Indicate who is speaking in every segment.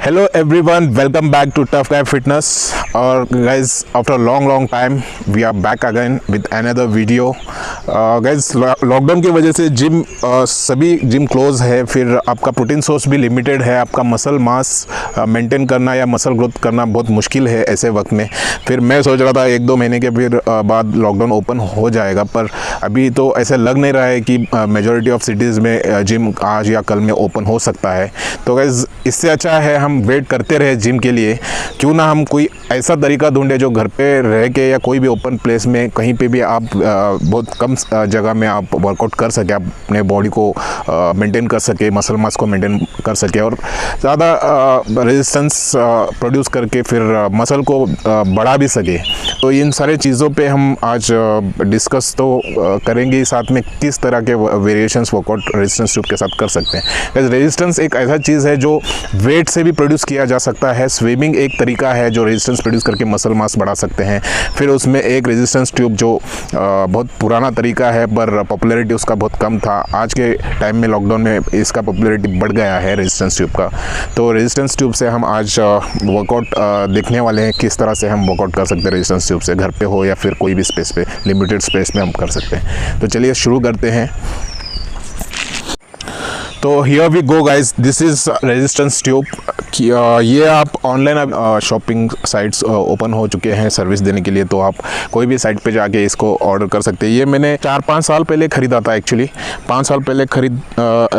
Speaker 1: Hello everyone, welcome back to Tough Guy Fitness. Or guys, after a long time we are back again with another video. Guys, lockdown की वजह से gym सभी gym close है, फिर आपका protein source भी limited है, आपका मसल मास मेंटेन करना या मसल ग्रोथ करना बहुत मुश्किल है ऐसे वक्त में। फिर मैं सोच रहा था 1-2 महीने के फिर बाद लॉकडाउन ओपन हो जाएगा, पर अभी तो ऐसा लग नहीं रहा है कि मेजॉरिटी ऑफ सिटीज़ में जिम आज या कल में ओपन हो सकता है। तो गाइस, इससे अच्छा है हम वेट करते रहे जिम के लिए। क्यों ना हम कोई ऐसा तरीका ढूंढे जो घर पे रह के या कोई भी ओपन प्लेस में कहीं पे भी आप बहुत कम जगह में आप वर्कआउट कर सके, अपने बॉडी को मेंटेन कर सके, मसल मास को मेंटेन कर सके और ज़्यादा रेजिस्टेंस प्रोड्यूस करके फिर मसल को बढ़ा भी सके। तो इन सारे चीज़ों पे हम आज डिस्कस तो करेंगे, साथ में किस तरह के वेरिएशंस वर्कआउट रेजिस्टेंस ट्यूब के साथ कर सकते हैं। रेजिस्टेंस एक ऐसा चीज़ है जो वेट से भी प्रोड्यूस किया जा सकता है। स्विमिंग एक तरीका है जो रेजिस्टेंस प्रोड्यूस करके मसल मास बढ़ा सकते हैं। फिर उसमें एक रेजिस्टेंस ट्यूब जो बहुत पुराना तरीका है पर पॉपुलैरिटी उसका बहुत कम था, आज के टाइम में लॉकडाउन में इसका पॉपुलैरिटी बढ़ गया है रेजिस्टेंस ट्यूब का। तो रेजिस्टेंस ट्यूब से हम आज वर्कआउट देखने वाले हैं, किस तरह से हम वर्कआउट कर सकते हैं रेजिस्टेंस ट्यूब से, घर पे हो या फिर कोई भी स्पेस पे, लिमिटेड स्पेस में हम कर सकते हैं। तो चलिए शुरू करते हैं। तो here we go guys, this is resistance tube. ये आप ऑनलाइन शॉपिंग साइट्स ओपन हो चुके हैं सर्विस देने के लिए, तो आप कोई भी साइट पे जाके इसको ऑर्डर कर सकते हैं। ये मैंने 4-5 साल पहले ख़रीदा था, एक्चुअली 5 साल पहले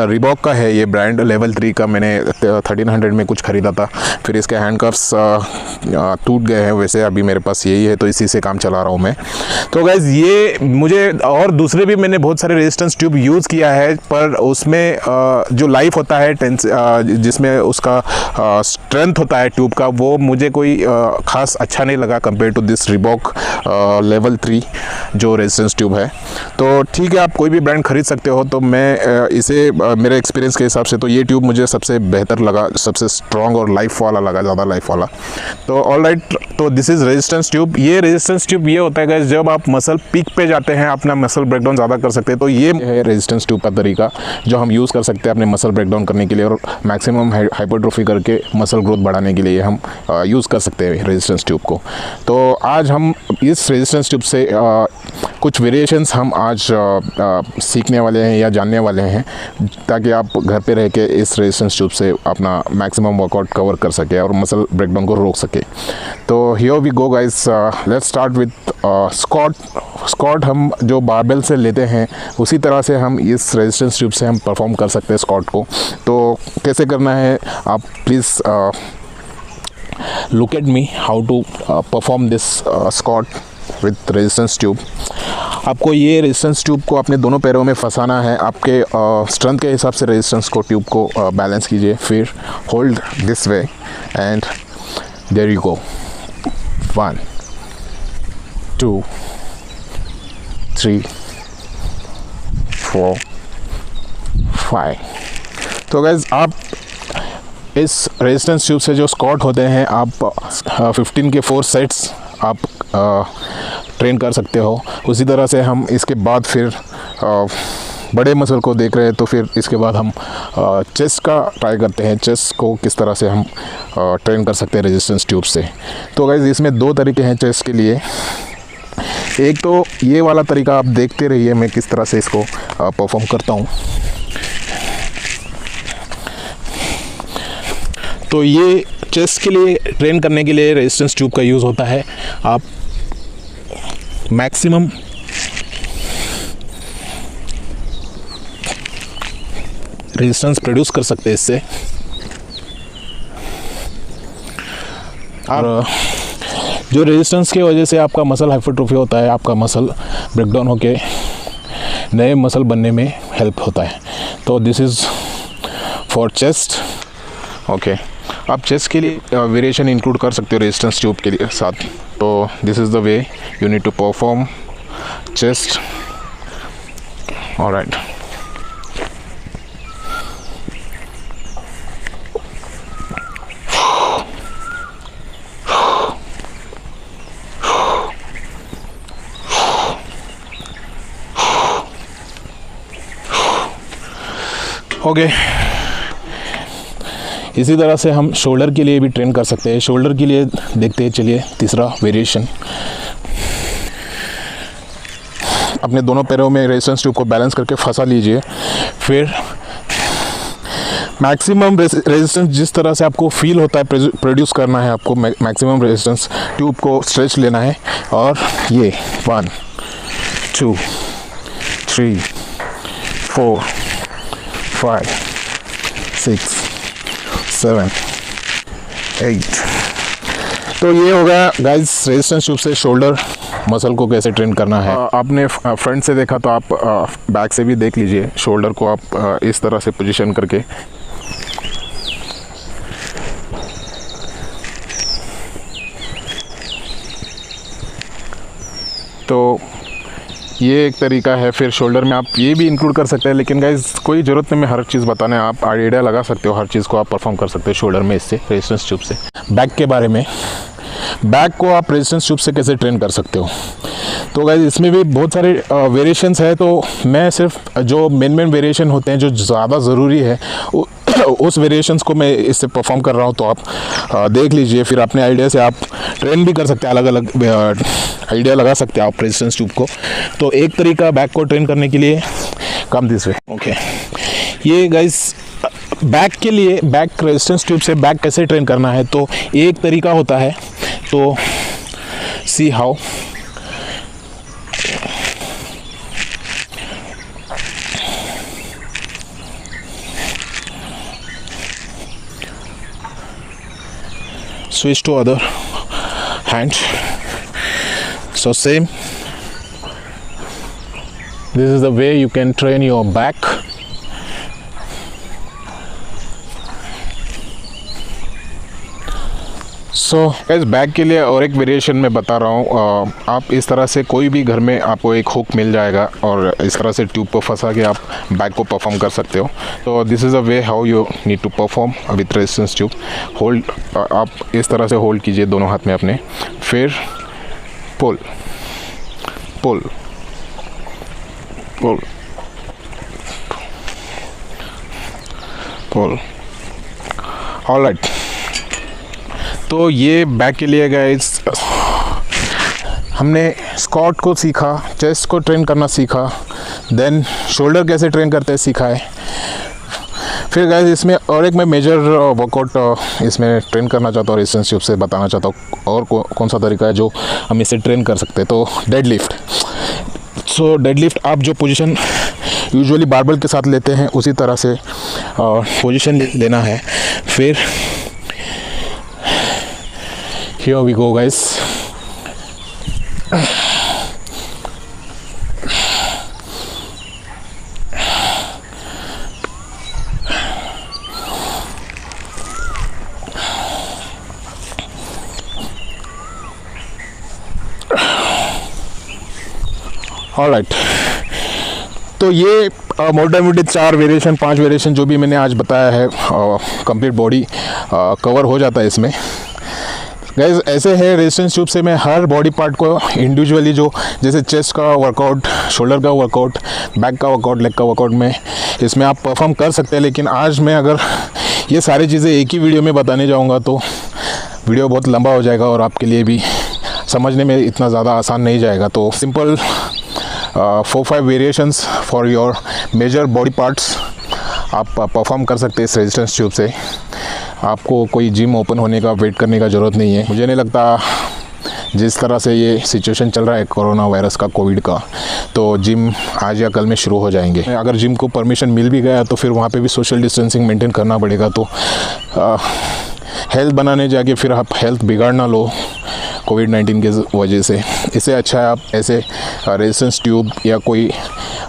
Speaker 1: रिबॉक का है ये ब्रांड। लेवल 3 का मैंने 1300 में कुछ ख़रीदा था। फिर इसके हैंडकफ्स टूट गए हैं, वैसे अभी मेरे पास यही है तो इसी से काम चला रहा हूँ मैं। तो गाइज़, ये मुझे और दूसरे भी मैंने बहुत सारे रेजिस्टेंस ट्यूब यूज़ किया है, पर उसमें जो लाइफ होता है जिसमें उसका स्ट्रेंथ होता है ट्यूब का, वो मुझे कोई ख़ास अच्छा नहीं लगा compare to this Reebok level 3 जो रेजिस्टेंस ट्यूब है। तो ठीक है, आप कोई भी ब्रांड ख़रीद सकते हो। तो मैं इसे मेरे एक्सपीरियंस के हिसाब से तो ये ट्यूब मुझे सबसे बेहतर लगा, सबसे स्ट्रॉन्ग और लाइफ वाला लगा, ज़्यादा लाइफ वाला। तो ऑल राइट, तो दिस इज़ रेजिस्टेंस ट्यूब। ये रेजिस्टेंस ट्यूब ये होता है गाइस, जब आप मसल पीक पे जाते हैं, अपना मसल ब्रेकडाउन ज़्यादा कर सकते हैं, तो ये है रेजिस्टेंस ट्यूब का तरीका जो हम यूज़ कर सकते हैं अपने मसल ब्रेकडाउन करने के लिए और मैक्सिमम हाइपरट्रोफी करके मसल ग्रोथ बढ़ाने के लिए हम यूज़ कर सकते हैं रेजिस्टेंस ट्यूब को। तो आज हम इस रेजिस्टेंस ट्यूब से कुछ वेरिएशंस हम आज सीखने वाले हैं या जानने वाले हैं, ताकि आप घर पे रह के इस रेजिस्टेंस ट्यूब से अपना मैक्सिमम वर्कआउट कवर कर सके और मसल ब्रेकडाउन को रोक सके। तो here we go guys, let's start with squat. हम जो बारबेल से लेते हैं उसी तरह से हम इस रेजिस्टेंस ट्यूब से हम परफॉर्म कर सकते हैं स्क्वाट को। तो कैसे करना है, आप please look at me how to perform this squat with resistance tube। आपको ये रेजिस्टेंस ट्यूब को अपने दोनों पैरों में फंसाना है। आपके स्ट्रेंथ के हिसाब से रेजिस्टेंस को ट्यूब को बैलेंस कीजिए, फिर hold this way and there you go. 1 2 3 4 5। तो गाइज, आप इस रेजिस्टेंस ट्यूब से जो स्क्वाट होते हैं, आप 15 के 4 सेट्स आप ट्रेन कर सकते हो। उसी तरह से हम इसके बाद फिर बड़े मसल को देख रहे हैं, तो फिर इसके बाद हम चेस्ट का ट्राई करते हैं, चेस्ट को किस तरह से हम ट्रेन कर सकते हैं रेजिस्टेंस ट्यूब से। तो गाइज, इसमें 2 तरीके हैं चेस्ट के लिए। एक तो ये वाला तरीका, आप देखते रहिए मैं किस तरह से इसको परफॉर्म करता हूँ। तो ये चेस्ट के लिए ट्रेन करने के लिए रेजिस्टेंस ट्यूब का यूज़ होता है। आप मैक्सिमम रेजिस्टेंस प्रोड्यूस कर सकते हैं इससे। और जो रेजिस्टेंस की वजह से आपका मसल हाइपरट्रोफी होता है, आपका मसल ब्रेकडाउन होके नए मसल बनने में हेल्प होता है। तो this is for chest. Okay, आप चेस्ट के लिए वेरिएशन इंक्लूड कर सकते हो रेजिस्टेंस ट्यूब के लिए साथ। तो this is the way you need to perform chest. Alright, okay. इसी तरह से हम शोल्डर के लिए भी ट्रेन कर सकते हैं। शोल्डर के लिए देखते हैं, चलिए तीसरा वेरिएशन। अपने दोनों पैरों में रेजिस्टेंस ट्यूब को बैलेंस करके फंसा लीजिए। फिर मैक्सिमम रेजिस्टेंस जिस तरह से आपको फील होता है प्रोड्यूस करना है, आपको मैक्सिमम रेजिस्टेंस ट्यूब को स्ट्रेच लेना है। और ये 1 2 3 4 5 6 7 8। तो ये होगा गाइस रेजिस्टेंस ट्यूब से शोल्डर मसल को कैसे ट्रेन करना है। आपने फ्रंट से देखा तो आप बैक से भी देख लीजिए। शोल्डर को आप इस तरह से पोजीशन करके तो ये एक तरीका है। फिर शोल्डर में आप ये भी इंक्लूड कर सकते हैं, लेकिन गाइस कोई ज़रूरत नहीं मैं हर चीज़ बताने, आप आइडिया लगा सकते हो, हर चीज़ को आप परफॉर्म कर सकते हो शोल्डर में इससे रेजिस्टेंस ट्यूब से। बैक के बारे में, बैक को आप रेजिस्टेंस ट्यूब से कैसे ट्रेन कर सकते हो, तो गाइस इसमें भी बहुत सारे वेरिएशंस है। तो मैं सिर्फ जो मेन वेरिएशन होते हैं जो ज़्यादा ज़रूरी है उस वेरिएशंस को मैं इससे परफॉर्म कर रहा हूँ। तो आप देख लीजिए, फिर अपने आइडिया से आप ट्रेन भी कर सकते हैं, अलग अलग आइडिया लगा सकते हैं आप रेजिस्टेंस ट्यूब को। तो एक तरीका बैक को ट्रेन करने के लिए कम दिस वे। ओके, ये गाइस बैक के लिए, बैक रेजिस्टेंस ट्यूब से बैक कैसे ट्रेन करना है, तो एक तरीका होता है। तो see how, switch to other hand. So same, this is the way you can train your back. So guys back के लिए और एक वेरिएशन मैं बता रहा हूँ। आप इस तरह से कोई भी घर में आपको एक हुक मिल जाएगा और इस तरह से ट्यूब को फंसा के आप बैक को परफॉर्म कर सकते हो। तो this is a way how you need to perform with resistance tube. Hold, आप इस तरह से होल्ड कीजिए दोनों हाथ में अपने, फिर पुल पुल पुल पुल। ऑलराइट, तो ये बैक के लिए गाइस हमने स्क्वाट को सीखा, चेस्ट को ट्रेन करना सीखा, देन शोल्डर कैसे ट्रेन करते हैं सीखा है। फिर गाइस इसमें और एक मैं मेजर वर्कआउट इसमें ट्रेन करना चाहता हूँ, रेजिस्टेंस ट्यूब से बताना चाहता हूँ और कौन सा तरीका है जो हम इसे ट्रेन कर सकते हैं। तो डेड लिफ्ट। सो डेड लिफ्ट आप जो पोजीशन यूजुअली बारबेल के साथ लेते हैं उसी तरह से पोजीशन लेना है। फिर here we go guys, alright. तो ये मोटामोटी 4 वेरिएशन 5 वेरिएशन जो भी मैंने आज बताया है, कंप्लीट बॉडी कवर हो जाता है इसमें। गाइस ऐसे है रेजिस्टेंस ट्यूब से मैं हर बॉडी पार्ट को इंडिविजुअली, जो जैसे चेस्ट का वर्कआउट, शोल्डर का वर्कआउट, बैक का वर्कआउट, लेग का वर्कआउट में इसमें आप परफॉर्म कर सकते हैं। लेकिन आज मैं अगर ये सारी चीज़ें एक ही वीडियो में बताने जाऊंगा तो वीडियो बहुत लंबा हो जाएगा और आपके लिए भी समझने में इतना ज़्यादा आसान नहीं जाएगा। तो simple 4-5 variations for your major body parts आप परफॉर्म कर सकते हैं इस रेजिस्टेंस ट्यूब से। आपको कोई जिम ओपन होने का वेट करने का ज़रूरत नहीं है। मुझे नहीं लगता जिस तरह से ये सिचुएशन चल रहा है कोरोना वायरस का, कोविड का, तो जिम आज या कल में शुरू हो जाएंगे। अगर जिम को परमिशन मिल भी गया तो फिर वहाँ पे भी सोशल डिस्टेंसिंग मेंटेन करना पड़ेगा। तो हेल्थ बनाने जाके फिर आप हेल्थ बिगाड़ ना लो कोविड-19 के वजह से। इससे अच्छा है आप ऐसे रेजिस्टेंस ट्यूब या कोई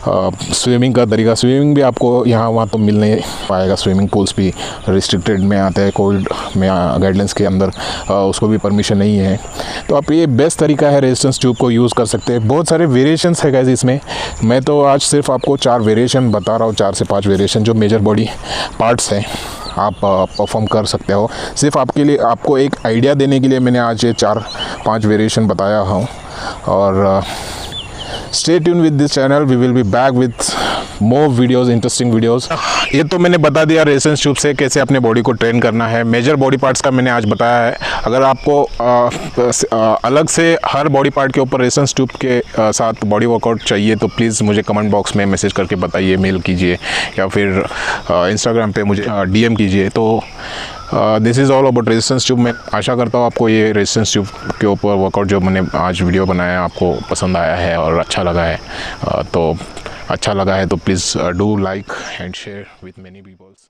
Speaker 1: स्विमिंग का तरीका, स्विमिंग भी आपको यहाँ वहाँ तो मिल नहीं पाएगा, स्विमिंग पूल्स भी रिस्ट्रिक्टेड में आते हैं कोविड में गाइडलाइंस के अंदर, उसको भी परमिशन नहीं है। तो आप ये बेस्ट तरीका है रेजिस्टेंस ट्यूब को यूज़ कर सकते हैं। बहुत सारे वेरिएशंस है गाइस इसमें, मैं तो आज सिर्फ आपको 4 वेरिएशन बता रहा हूँ, 4 से 5 वेरिएशन जो मेजर बॉडी पार्ट्स हैं आप परफॉर्म कर सकते हो। सिर्फ आपके लिए, आपको एक आइडिया देने के लिए मैंने आज ये 4-5 वेरिएशन बताया हूँ। और stay tune with this channel, we will be back with more videos, interesting videos. ये तो मैंने बता दिया रेजिस्टेंस ट्यूब से कैसे अपने बॉडी को ट्रेन करना है। मेजर बॉडी पार्ट्स का मैंने आज बताया है। अगर आपको अलग से हर बॉडी पार्ट के ऊपर रेजिस्टेंस ट्यूब के साथ बॉडी वर्कआउट चाहिए तो प्लीज़ मुझे कमेंट बॉक्स में मैसेज करके बताइए, मेल कीजिए या फिर इंस्टाग्राम पे मुझे DM कीजिए। तो this is all about resistance tube. मैं आशा करता हूँ आपको ये रेजिस्टेंस ट्यूब के ऊपर वर्कआउट जो मैंने आज वीडियो बनाया आपको पसंद आया है और अच्छा लगा है। तो अच्छा लगा है तो please do like and share with many peoples.